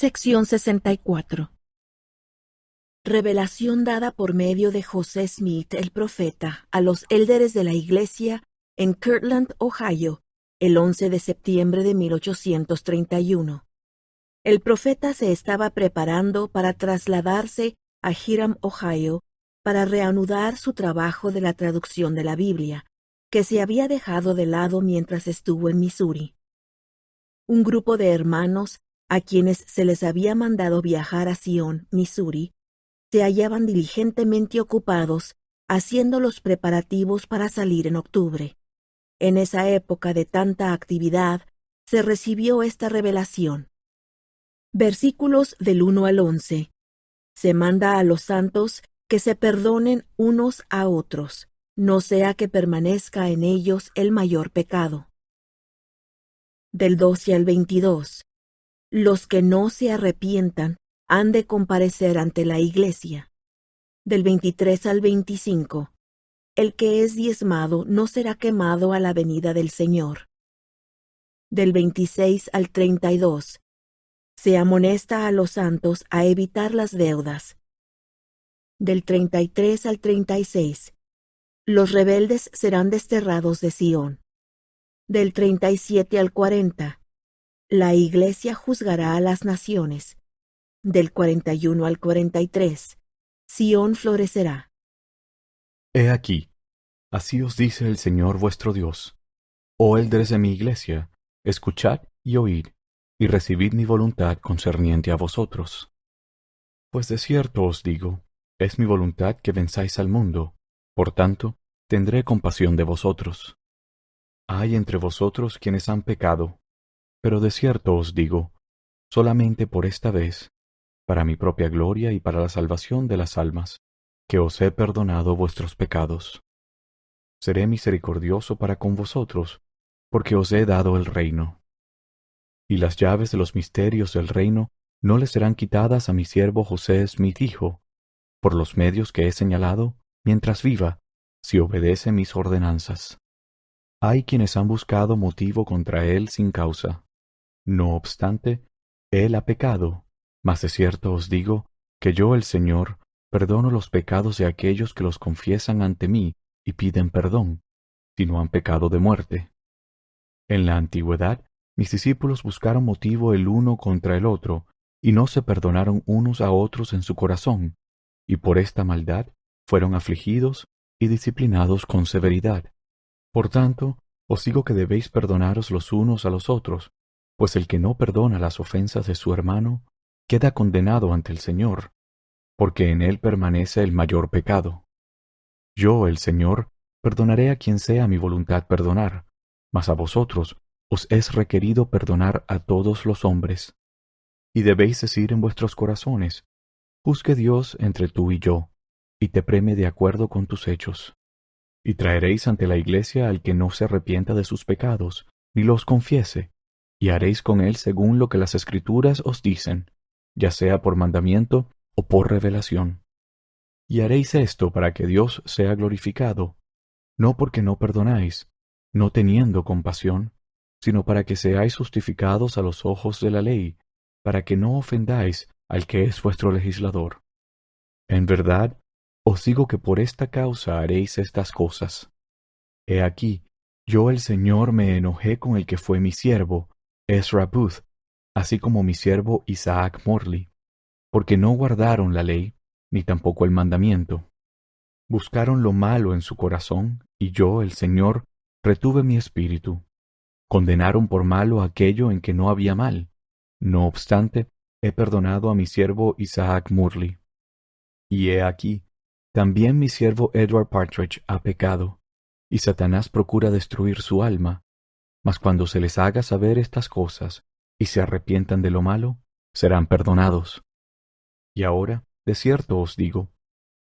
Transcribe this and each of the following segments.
Sección 64. Revelación dada por medio de José Smith, el profeta, a los élderes de la iglesia en Kirtland, Ohio, el 11 de septiembre de 1831. El profeta se estaba preparando para trasladarse a Hiram, Ohio, para reanudar su trabajo de la traducción de la Biblia, que se había dejado de lado mientras estuvo en Missouri. Un grupo de hermanos, a quienes se les había mandado viajar a Sion, Missouri, se hallaban diligentemente ocupados haciendo los preparativos para salir en octubre. En esa época de tanta actividad, se recibió esta revelación. Versículos del 1 al 11. Se manda a los santos que se perdonen unos a otros, no sea que permanezca en ellos el mayor pecado. Del 12 al 22. Los que no se arrepientan han de comparecer ante la iglesia. Del 23 al 25. El que es diezmado no será quemado a la venida del Señor. Del 26 al 32. Se amonesta a los santos a evitar las deudas. Del 33 al 36. Los rebeldes serán desterrados de Sión. Del 37 al 40. La iglesia juzgará a las naciones. Del 41 al 43. Sión florecerá. He aquí, así os dice el Señor vuestro Dios: oh élderes de mi iglesia, escuchad y oíd, y recibid mi voluntad concerniente a vosotros. Pues de cierto os digo, es mi voluntad que venzáis al mundo, por tanto, tendré compasión de vosotros. Hay entre vosotros quienes han pecado, pero de cierto os digo, solamente por esta vez, para mi propia gloria y para la salvación de las almas, que os he perdonado vuestros pecados. Seré misericordioso para con vosotros, porque os he dado el reino. Y las llaves de los misterios del reino no le serán quitadas a mi siervo José Smith hijo, por los medios que he señalado, mientras viva, si obedece mis ordenanzas. Hay quienes han buscado motivo contra él sin causa. No obstante, él ha pecado, mas de cierto os digo que yo, el Señor, perdono los pecados de aquellos que los confiesan ante mí y piden perdón, si no han pecado de muerte. En la antigüedad, mis discípulos buscaron motivo el uno contra el otro, y no se perdonaron unos a otros en su corazón, y por esta maldad fueron afligidos y disciplinados con severidad. Por tanto, os digo que debéis perdonaros los unos a los otros, pues el que no perdona las ofensas de su hermano, queda condenado ante el Señor, porque en él permanece el mayor pecado. Yo, el Señor, perdonaré a quien sea mi voluntad perdonar, mas a vosotros os es requerido perdonar a todos los hombres. Y debéis decir en vuestros corazones: juzgue Dios entre tú y yo, y te premie de acuerdo con tus hechos. Y traeréis ante la iglesia al que no se arrepienta de sus pecados, ni los confiese, y haréis con él según lo que las Escrituras os dicen, ya sea por mandamiento o por revelación. Y haréis esto para que Dios sea glorificado, no porque no perdonáis, no teniendo compasión, sino para que seáis justificados a los ojos de la ley, para que no ofendáis al que es vuestro legislador. En verdad, os digo que por esta causa haréis estas cosas. He aquí, yo el Señor me enojé con el que fue mi siervo, Ezra Booth, así como mi siervo Isaac Morley, porque no guardaron la ley, ni tampoco el mandamiento. Buscaron lo malo en su corazón, y yo, el Señor, retuve mi espíritu. Condenaron por malo aquello en que no había mal. No obstante, he perdonado a mi siervo Isaac Morley. Y he aquí, también mi siervo Edward Partridge ha pecado, y Satanás procura destruir su alma. Mas cuando se les haga saber estas cosas, y se arrepientan de lo malo, serán perdonados. Y ahora, de cierto os digo,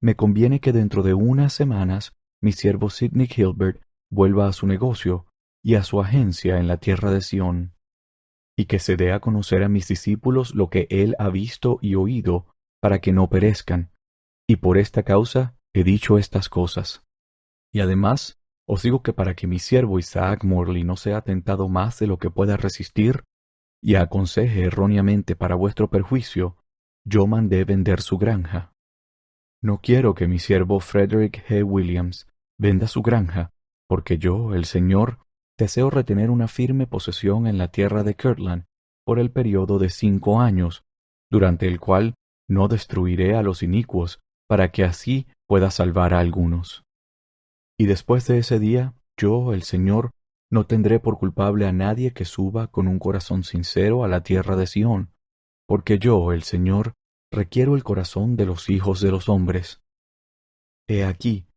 me conviene que dentro de unas semanas mi siervo Sidney Gilbert vuelva a su negocio y a su agencia en la tierra de Sión, y que se dé a conocer a mis discípulos lo que él ha visto y oído, para que no perezcan. Y por esta causa he dicho estas cosas. Y además, os digo que para que mi siervo Isaac Morley no sea tentado más de lo que pueda resistir, y aconseje erróneamente para vuestro perjuicio, yo mandé vender su granja. No quiero que mi siervo Frederick G. Williams venda su granja, porque yo, el Señor, deseo retener una firme posesión en la tierra de Kirtland por el periodo de 5 años, durante el cual no destruiré a los inicuos, para que así pueda salvar a algunos. Y después de ese día, yo, el Señor, no tendré por culpable a nadie que suba con un corazón sincero a la tierra de Sión, porque yo, el Señor, requiero el corazón de los hijos de los hombres. He aquí,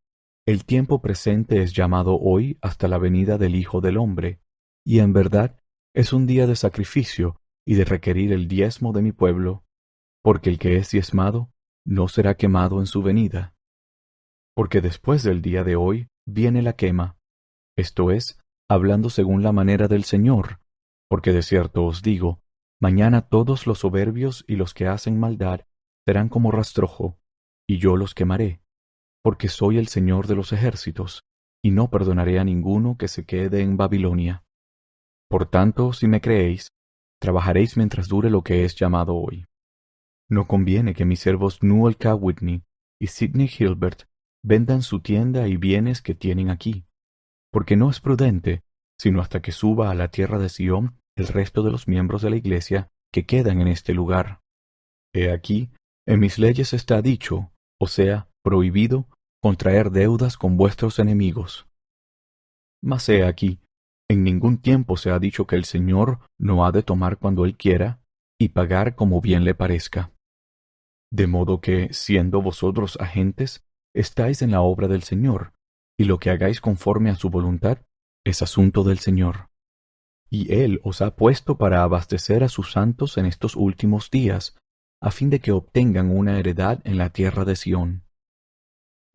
el tiempo presente es llamado hoy hasta la venida del Hijo del Hombre, y en verdad es un día de sacrificio y de requerir el diezmo de mi pueblo, porque el que es diezmado no será quemado en su venida. Porque después del día de hoy viene la quema, esto es, hablando según la manera del Señor, porque de cierto os digo, mañana todos los soberbios y los que hacen maldad serán como rastrojo, y yo los quemaré, porque soy el Señor de los ejércitos, y no perdonaré a ninguno que se quede en Babilonia. Por tanto, si me creéis, trabajaréis mientras dure lo que es llamado hoy. No conviene que mis siervos Newell K. Whitney y Sidney Hilbert vendan su tienda y bienes que tienen aquí, porque no es prudente, sino hasta que suba a la tierra de Sión el resto de los miembros de la iglesia que quedan en este lugar. He aquí, en mis leyes está dicho, o sea, prohibido, contraer deudas con vuestros enemigos. Mas he aquí, en ningún tiempo se ha dicho que el Señor no ha de tomar cuando Él quiera, y pagar como bien le parezca. De modo que, siendo vosotros agentes, estáis en la obra del Señor, y lo que hagáis conforme a su voluntad es asunto del Señor. Y Él os ha puesto para abastecer a sus santos en estos últimos días, a fin de que obtengan una heredad en la tierra de Sión.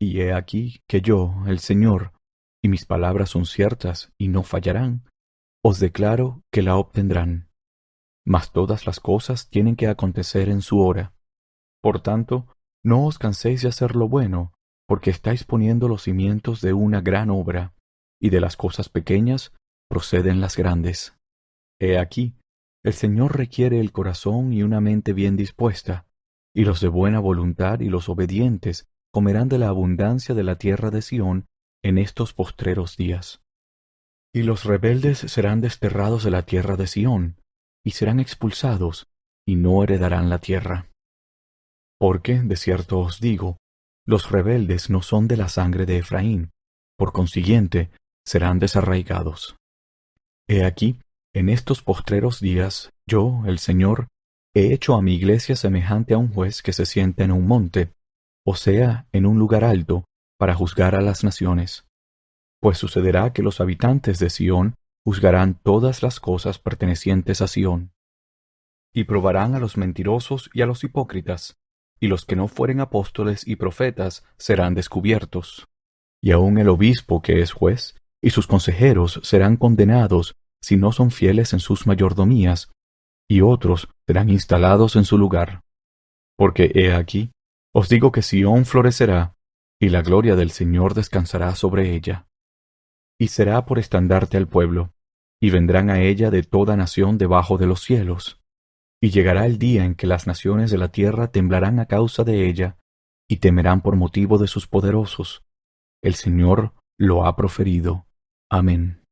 Y he aquí que yo, el Señor, y mis palabras son ciertas y no fallarán, os declaro que la obtendrán. Mas todas las cosas tienen que acontecer en su hora. Por tanto, no os canséis de hacer lo bueno, porque estáis poniendo los cimientos de una gran obra, y de las cosas pequeñas proceden las grandes. He aquí, el Señor requiere el corazón y una mente bien dispuesta, y los de buena voluntad y los obedientes comerán de la abundancia de la tierra de Sión en estos postreros días. Y los rebeldes serán desterrados de la tierra de Sión, y serán expulsados, y no heredarán la tierra. Porque, de cierto os digo, los rebeldes no son de la sangre de Efraín, por consiguiente, serán desarraigados. He aquí, en estos postreros días, yo, el Señor, he hecho a mi iglesia semejante a un juez que se sienta en un monte, o sea, en un lugar alto, para juzgar a las naciones. Pues sucederá que los habitantes de Sión juzgarán todas las cosas pertenecientes a Sión, y probarán a los mentirosos y a los hipócritas, y los que no fueren apóstoles y profetas serán descubiertos. Y aun el obispo que es juez, y sus consejeros serán condenados si no son fieles en sus mayordomías, y otros serán instalados en su lugar. Porque he aquí, os digo que Sión florecerá, y la gloria del Señor descansará sobre ella. Y será por estandarte al pueblo, y vendrán a ella de toda nación debajo de los cielos. Y llegará el día en que las naciones de la tierra temblarán a causa de ella, y temerán por motivo de sus poderosos. El Señor lo ha proferido. Amén.